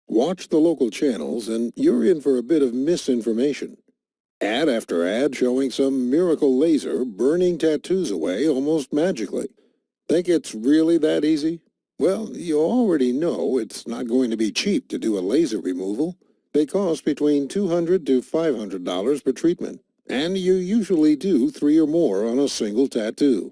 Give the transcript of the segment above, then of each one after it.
Watch the local channels and you're in for a bit of misinformation. Ad after ad showing some miracle laser burning tattoos away almost magically. Think it's really that easy? Well, you already know it's not going to be cheap to do a laser removal. They cost between $200 to $500 per treatment, and you usually do 3 or more on a single tattoo.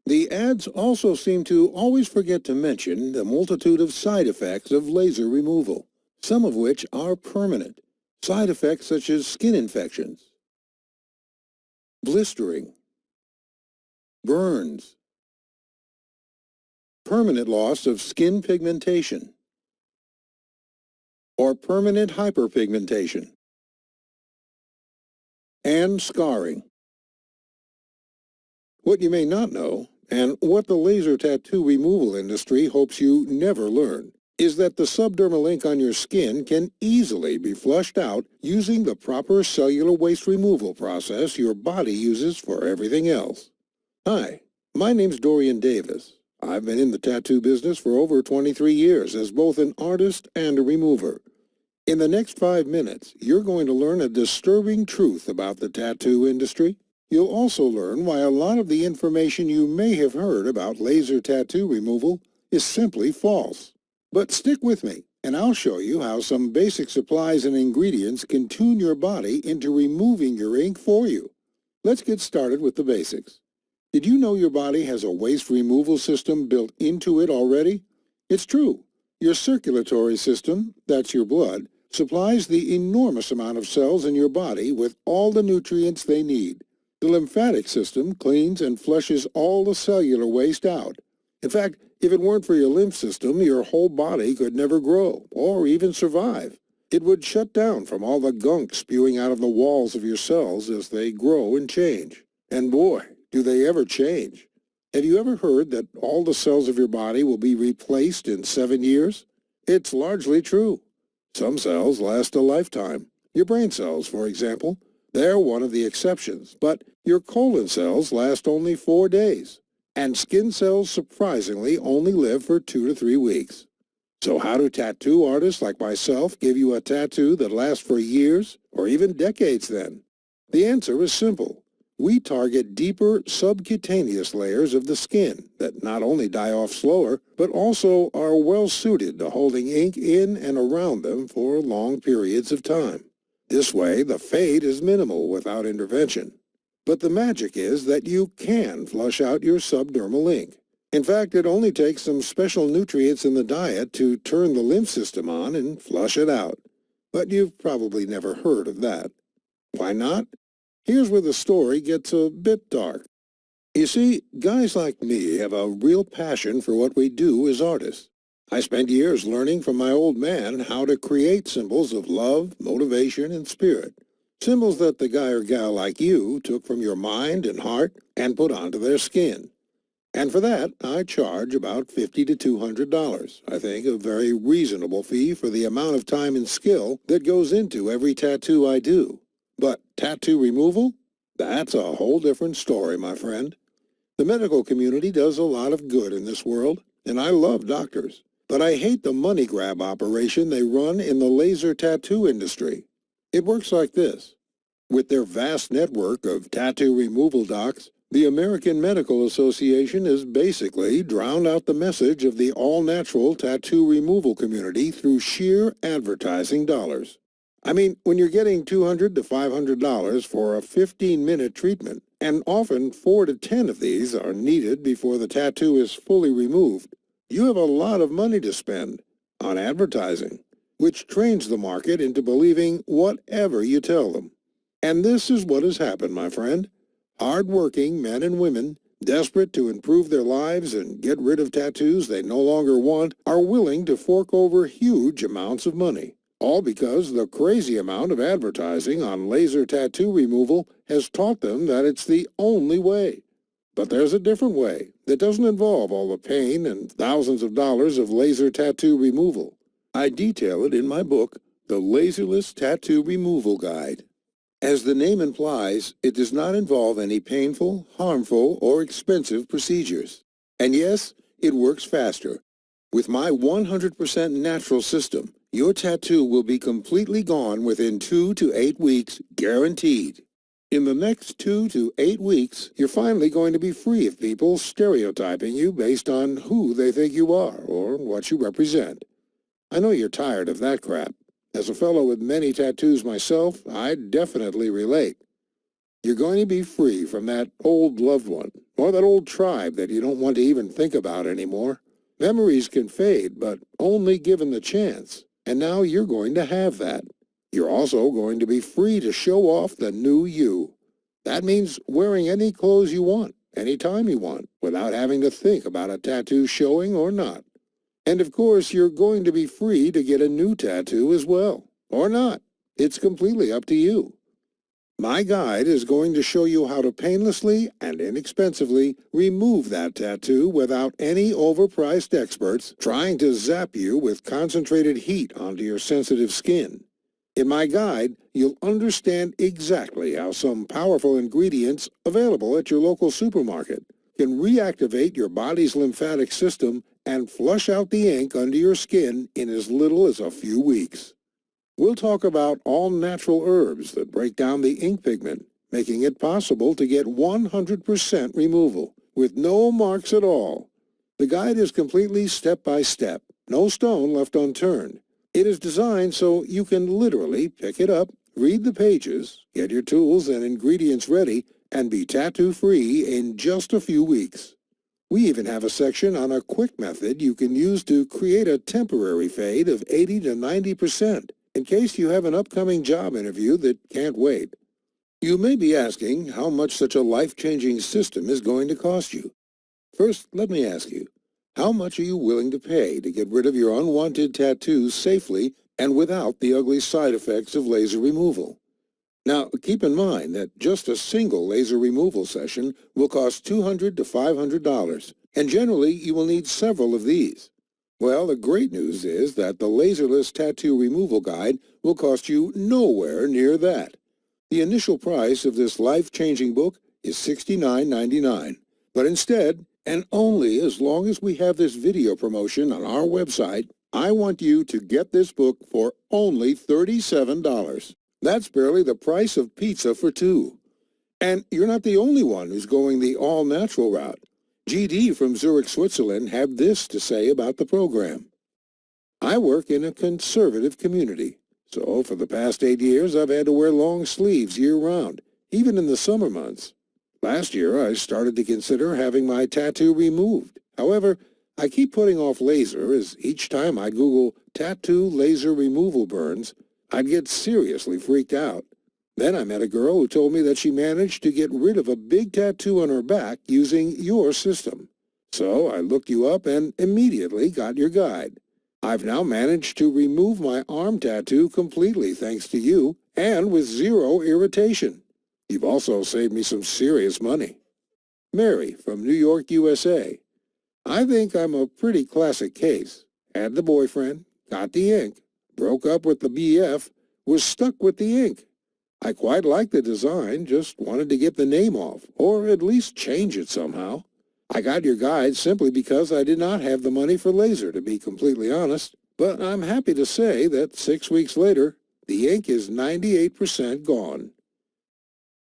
The ads also seem to always forget to mention the multitude of side effects of laser removal, some of which are permanent. Side effects such as skin infections, blistering, burns, permanent loss of skin pigmentation, or permanent hyperpigmentation, and scarring. What you may not know, and what the laser tattoo removal industry hopes you never learn, is that the subdermal ink on your skin can easily be flushed out using the proper cellular waste removal process your body uses for everything else. Hi, my name's Dorian Davis. I've been in the tattoo business for over 23 years as both an artist and a remover. In the next 5 minutes, you're going to learn a disturbing truth about the tattoo industry. You'll also learn why a lot of the information you may have heard about laser tattoo removal is simply false. But stick with me, and I'll show you how some basic supplies and ingredients can tune your body into removing your ink for you. Let's get started with the basics. Did you know your body has a waste removal system built into it already? It's true. Your circulatory system, that's your blood, supplies the enormous amount of cells in your body with all the nutrients they need. The lymphatic system cleans and flushes all the cellular waste out. In fact, if it weren't for your lymph system, your whole body could never grow or even survive. It would shut down from all the gunk spewing out of the walls of your cells as they grow and change. And boy, do they ever change. Have you ever heard that all the cells of your body will be replaced in 7 years? It's largely true. Some cells last a lifetime. Your brain cells, for example. They're one of the exceptions, but your colon cells last only 4 days. And skin cells surprisingly only live for 2 to 3 weeks. So how do tattoo artists like myself give you a tattoo that lasts for years or even decades then? The answer is simple. We target deeper subcutaneous layers of the skin that not only die off slower, but also are well suited to holding ink in and around them for long periods of time. This way, the fade is minimal without intervention. But the magic is that you can flush out your subdermal ink. In fact, it only takes some special nutrients in the diet to turn the lymph system on and flush it out. But you've probably never heard of that. Why not? Here's where the story gets a bit dark. You see, guys like me have a real passion for what we do as artists. I spent years learning from my old man how to create symbols of love, motivation, and spirit. Symbols that the guy or gal like you took from your mind and heart and put onto their skin. And for that, I charge about $50 to $200. I think a very reasonable fee for the amount of time and skill that goes into every tattoo I do. But tattoo removal? That's a whole different story, my friend. The medical community does a lot of good in this world, and I love doctors. But I hate the money grab operation they run in the laser tattoo industry. It works like this. With their vast network of tattoo removal docs, the American Medical Association has basically drowned out the message of the all-natural tattoo removal community through sheer advertising dollars. I mean, when you're getting $200 to $500 for a 15-minute treatment, and often 4 to 10 of these are needed before the tattoo is fully removed, you have a lot of money to spend on advertising, which trains the market into believing whatever you tell them. And this is what has happened, my friend. Hard-working men and women, desperate to improve their lives and get rid of tattoos they no longer want, are willing to fork over huge amounts of money. All because the crazy amount of advertising on laser tattoo removal has taught them that it's the only way. But there's a different way that doesn't involve all the pain and thousands of dollars of laser tattoo removal. I detail it in my book, The Laserless Tattoo Removal Guide. As the name implies, it does not involve any painful, harmful, or expensive procedures. And yes, it works faster. With my 100% natural system, Your tattoo will be completely gone within 2 to 8 weeks, guaranteed. In the next 2 to 8 weeks, you're finally going to be free of people stereotyping you based on who they think you are or what you represent. I know you're tired of that crap. As a fellow with many tattoos myself, I definitely relate. You're going to be free from that old loved one or that old tribe that you don't want to even think about anymore. Memories can fade, but only given the chance. And now you're going to have that. You're also going to be free to show off the new you. That means wearing any clothes you want, anytime you want, without having to think about a tattoo showing or not. And of course, you're going to be free to get a new tattoo as well, or not. It's completely up to you. My guide is going to show you how to painlessly and inexpensively remove that tattoo without any overpriced experts trying to zap you with concentrated heat onto your sensitive skin. In my guide, you'll understand exactly how some powerful ingredients available at your local supermarket can reactivate your body's lymphatic system and flush out the ink under your skin in as little as a few weeks. We'll talk about all natural herbs that break down the ink pigment, making it possible to get 100% removal with no marks at all. The guide is completely step-by-step, no stone left unturned. It is designed so you can literally pick it up, read the pages, get your tools and ingredients ready, and be tattoo-free in just a few weeks. We even have a section on a quick method you can use to create a temporary fade of 80 to 90%. In case you have an upcoming job interview that can't wait. You may be asking how much such a life-changing system is going to cost you. First, let me ask you, how much are you willing to pay to get rid of your unwanted tattoos safely and without the ugly side effects of laser removal? Now, keep in mind that just a single laser removal session will cost $200 to $500, and generally you will need several of these. Well, the great news is that the Laserless Tattoo Removal Guide will cost you nowhere near that. The initial price of this life-changing book is $69.99, but instead, and only as long as we have this video promotion on our website, I want you to get this book for only $37. That's barely the price of pizza for two. And you're not the only one who's going the all-natural route. GD from Zurich, Switzerland had this to say about the program. I work in a conservative community, so for the past 8 years I've had to wear long sleeves year-round, even in the summer months. Last year I started to consider having my tattoo removed. However, I keep putting off laser as each time I Google tattoo laser removal burns, I'd get seriously freaked out. Then I met a girl who told me that she managed to get rid of a big tattoo on her back using your system. So I looked you up and immediately got your guide. I've now managed to remove my arm tattoo completely thanks to you and with zero irritation. You've also saved me some serious money. Mary from New York, USA. I think I'm a pretty classic case. Had the boyfriend, got the ink, broke up with the BF, was stuck with the ink. I quite liked the design, just wanted to get the name off, or at least change it somehow. I got your guide simply because I did not have the money for laser, to be completely honest, but I'm happy to say that 6 weeks later, the ink is 98% gone.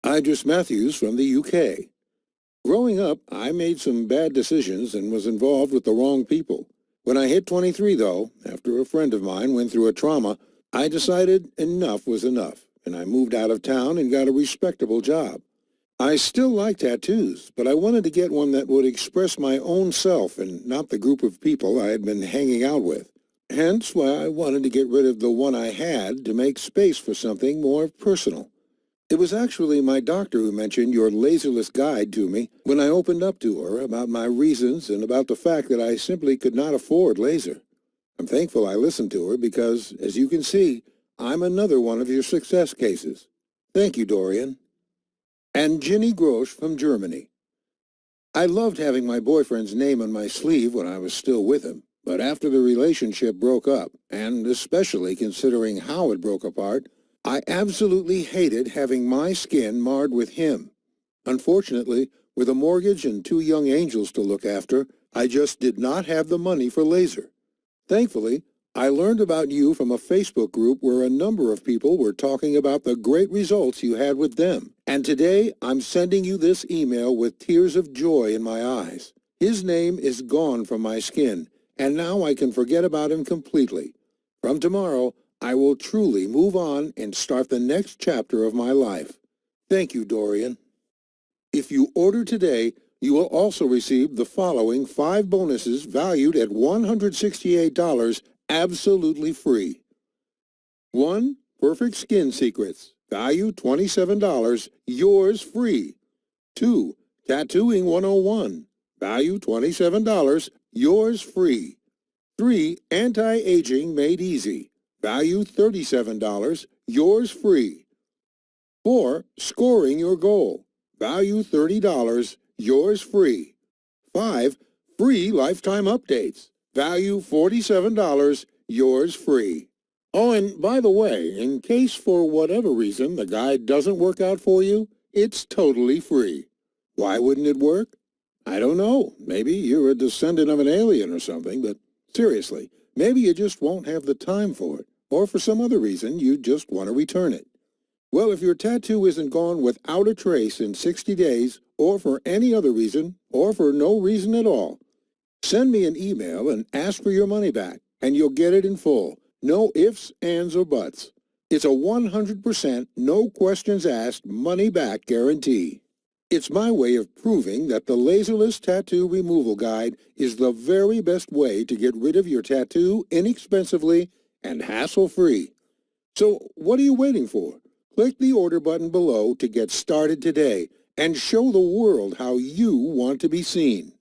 Idris Matthews from the UK. Growing up, I made some bad decisions and was involved with the wrong people. When I hit 23, though, after a friend of mine went through a trauma, I decided enough was enough, and I moved out of town and got a respectable job. I still like tattoos, but I wanted to get one that would express my own self and not the group of people I had been hanging out with. Hence why I wanted to get rid of the one I had to make space for something more personal. It was actually my doctor who mentioned your laserless guide to me when I opened up to her about my reasons and about the fact that I simply could not afford laser. I'm thankful I listened to her because, as you can see, I'm another one of your success cases. Thank you, Dorian. And Ginny Grosch from Germany. I loved having my boyfriend's name on my sleeve when I was still with him, but after the relationship broke up, and especially considering how it broke apart, I absolutely hated having my skin marred with him. Unfortunately, with a mortgage and 2 young angels to look after, I just did not have the money for laser. Thankfully, I learned about you from a Facebook group where a number of people were talking about the great results you had with them. And today, I'm sending you this email with tears of joy in my eyes. His name is gone from my skin, and now I can forget about him completely. From tomorrow, I will truly move on and start the next chapter of my life. Thank you, Dorian. If you order today, you will also receive the following 5 bonuses valued at $168 absolutely free. 1. Perfect Skin Secrets, value $27, yours free. 2. Tattooing 101, value $27, yours free. 3. Anti-Aging Made Easy, value $37, yours free. 4. Scoring Your Goal, value $30, yours free. 5. Free Lifetime Updates, value $47, yours free. Oh, and by the way, in case for whatever reason the guide doesn't work out for you, it's totally free. Why wouldn't it work? I don't know. Maybe you're a descendant of an alien or something, but seriously, maybe you just won't have the time for it, or for some other reason you just want to return it. Well, if your tattoo isn't gone without a trace in 60 days, or for any other reason, or for no reason at all, send me an email and ask for your money back, and you'll get it in full. No ifs, ands, or buts. It's a 100% no questions asked money back guarantee. It's my way of proving that the Laserless Tattoo Removal Guide is the very best way to get rid of your tattoo inexpensively and hassle-free. So what are you waiting for? Click the order button below to get started today and show the world how you want to be seen.